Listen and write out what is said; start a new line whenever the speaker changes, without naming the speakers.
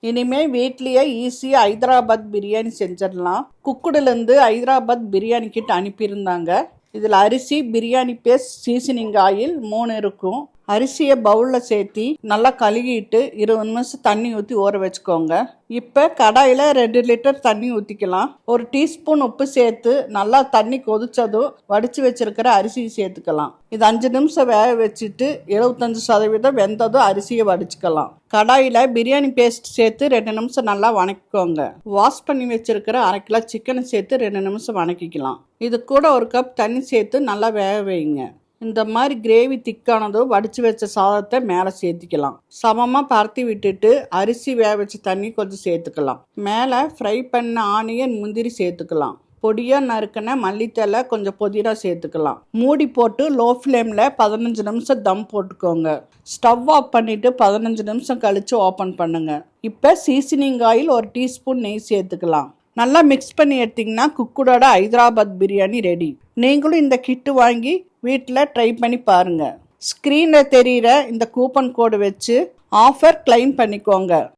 இனிமேல் வீட்லேயே ஈஸியாக ஹைதராபாத் பிரியாணி செஞ்சிடலாம். குக்குடுலேருந்து ஹைதராபாத் பிரியாணி கிட் அனுப்பியிருந்தாங்க. இதில் அரிசி, பிரியாணி பேஸ்ட், சீசனிங் ஆயில் 3 இருக்கும். அரிசியை பவுலில் சேர்த்தி நல்லா கழுகிட்டு 20 நிமிஷம் தண்ணி ஊற்றி ஊற வச்சுக்கோங்க. இப்போ கடாயில் 2 லிட்டர் தண்ணி ஊற்றிக்கலாம். 1 டீஸ்பூன் உப்பு சேர்த்து நல்லா தண்ணி கொதிச்சதும் வடித்து வச்சிருக்கிற அரிசியை சேர்த்துக்கலாம். இது 5 நிமிஷம் வேக வச்சுட்டு 75% வெந்ததும் அரிசியை வடிச்சுக்கலாம். கடாயில் பிரியாணி பேஸ்ட் சேர்த்து 2 நிமிஷம் நல்லா வணக்கிக்கோங்க. வாஷ் பண்ணி வச்சிருக்கிற 1/2 கிலோ சிக்கனை சேர்த்து 2 நிமிஷம் வணக்கிக்கலாம். இது கூட 1 கப் தண்ணி சேர்த்து நல்லா வேக வைங்க. இந்த மாதிரி கிரேவி திக்கானதும் வடித்து வச்ச சாதத்தை மேலே சேர்த்திக்கலாம். சமமாக பரத்தி விட்டுட்டு அரிசி வேக வச்ச தண்ணி கொஞ்சம் சேர்த்துக்கலாம். மேலே ஃப்ரை பண்ண ஆனியன், முந்திரி சேர்த்துக்கலாம். பொடியாக நறுக்கின மல்லித்தலை, கொஞ்சம் புதினா சேர்த்துக்கலாம். மூடி போட்டு லோ ஃப்ளேமில் 15 நிமிஷம் தம் போட்டுக்கோங்க. ஸ்டவ் ஆஃப் பண்ணிவிட்டு 15 நிமிஷம் கழித்து ஓப்பன் பண்ணுங்கள். இப்போ சீசனிங் ஆயில் 1 டீஸ்பூன் நெய் சேர்த்துக்கலாம். நல்லா மிக்ஸ் பண்ணி எடுத்திங்கன்னா குக்குடோட ஹைதராபாத் பிரியாணி ரெடி. நீங்களும் இந்த கிட்டு வாங்கி வீட்டில் ட்ரை பண்ணி பாருங்கள். ஸ்க்ரீனில் தெரிகிற இந்த கூப்பன் கோடு வச்சு ஆஃபர் கிளைம் பண்ணிக்கோங்க.